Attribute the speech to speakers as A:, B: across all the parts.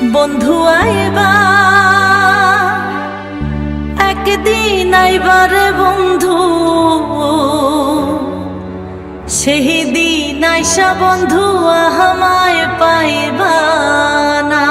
A: বন্ধু আইবা একদিন আইবারে বন্ধু, সেই দিন আইসা বন্ধু আমায় পাইবা না।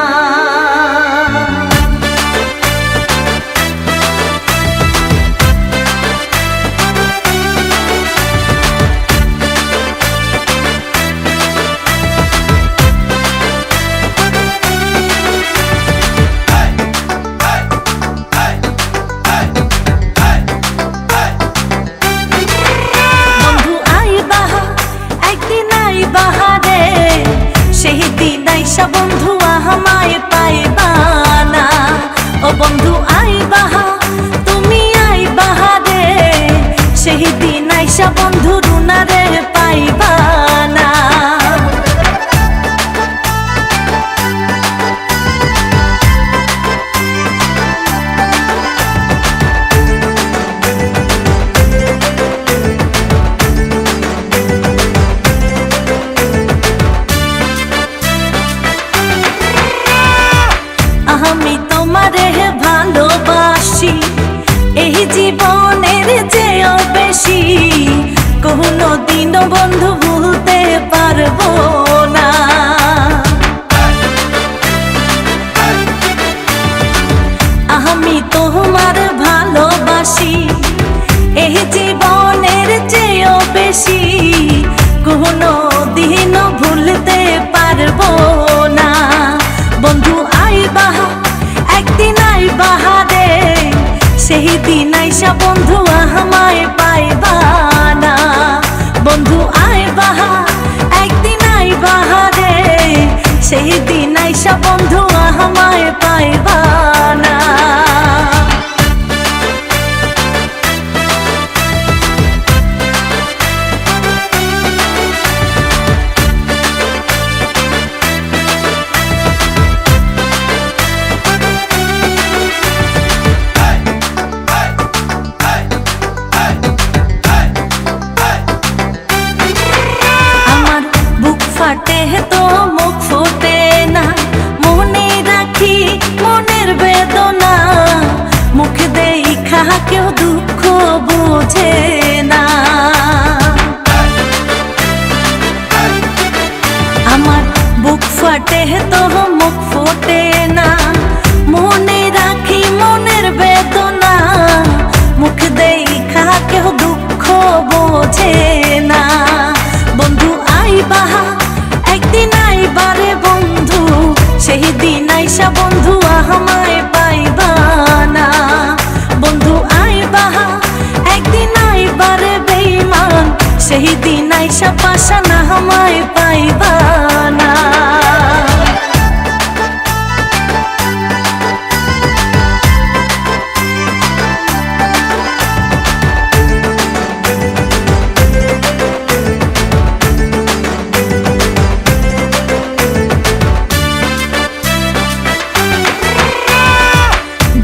A: সেই দিন আইসা বন্ধু আমায় পাইবা না। ও বন্ধু আইবা তুমি আইবা রে, সেই দিন আইসা বন্ধু রুনারে পাইবা না। আমি তোমারে ভালোবাসি, এই জীবনের চেয়েও বেশি, কোনো দিনও বন্ধু ভুলতে পারবো না। আমি তোমার ভালোবাসি, এই জীবনের চেয়েও বেশি, কোনো দিনও ভুলতে পারবো না। বন্ধু আইবা একদিন আইবা রে, সেই দিন আইসা বন্ধু আমায় পাইবা না। বন্ধু আইবা একদিন আইবা রে, সেই দিন আইসা বন্ধু আমায় পাইবা না। ফাটে তো মুখ ফোটে না, মনে রাখি মনের বেদনা, মুখ দেখা কেউ দুঃখ বোঝে না। আমার বুক ফাটে তো মুখ ফোটে না, মনে রাখি মনের বেদনা, মুখ দেখা কেউ দুঃখ বোঝে না। বন্ধু আইবা একদিন আইবারে বন্ধু, সেই দিন আইসা বন্ধু আমায় পাইবা না। বন্ধু আইবা একদিন আইবারে বেঈমান, সেই দিন আইসা পাশানা আমায় পাইবা না।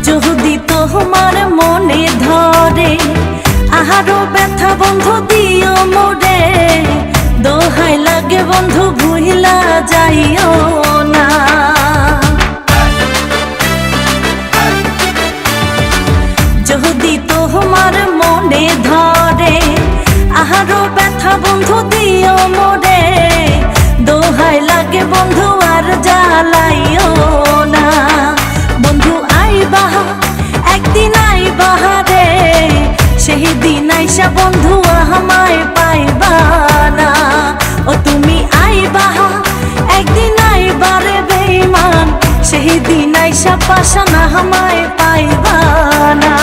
A: যদি তোমার মনে ধরে আরো ব্যথা বন্ধু দিও মোরে, দোহাই লাগে বন্ধু ভুইলা যাইও না। যদি তোমার মনে ধরে আরো ব্যথা বন্ধু দিও মোরে, দোহাই লাগে বন্ধু আর জ্বালাইও না। বন্ধু আইবা একদিন আইবা রে, সেই দিন আইসা বন্ধু আমায় পাইবা না। ও তুমি আইবা একদিন আইবা রে বেঈমান, সেই দিন আইসা পাশানা আমায় পাইবা না।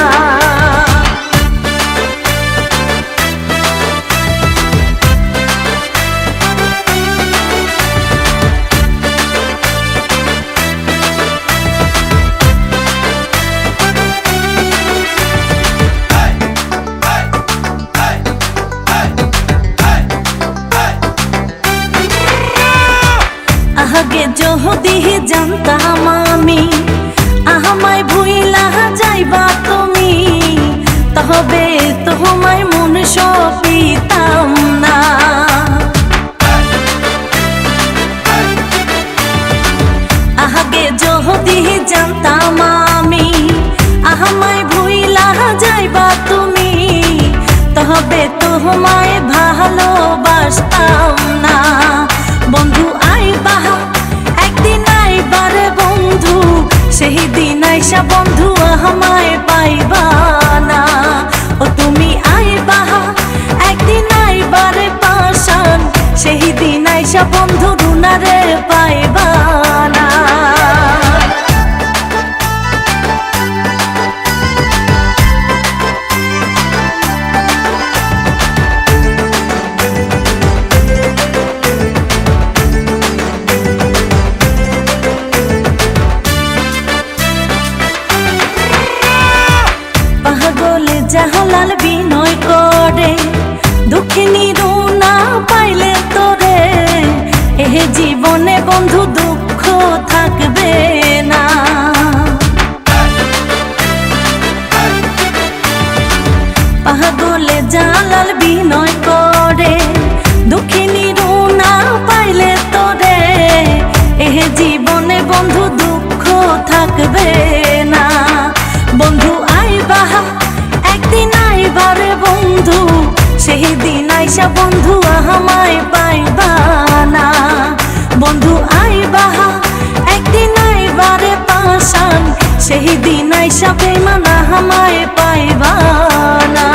A: আগে যদি জানতাম আমি আমায় ভুইলা যাইবা তুমি, তবে তোমায় মন সপিতাম না। আগে যদি জানতাম আমি আমায় ভুইলা যাইবা তুমি, তবে তোমায় ভালোবাসতাম না। বন্ধু আইবা একদিন আইবারে বন্ধু, সেই দিন আইসা বন্ধু আমায় পাইবা না। ও তুমি আইবা একদিন আইবারে পাশান, সেই দিন আইসা বন্ধু রুনারে পাইবা না। পাগলে জাহালাল বিনয় করে, দুঃখিনী রুনা পাইলে তোরে, এ জীবনে বন্ধু দুঃখ থাকবে না। পাগলে জালাল বিনয় করে, দুঃখিনী রুনা পাইলে তোরে, এ জীবনে বন্ধু দুঃখ থাকবে না। বন্ধু আইবা একদিন আইবারে বন্ধু, সেই দিন আইসা বন্ধু আমায় পাইবা না। বন্ধু আইবা একদিন আইবারে পাশান, সেই দিন আইসা বেঈমান আমায় পাইবা না।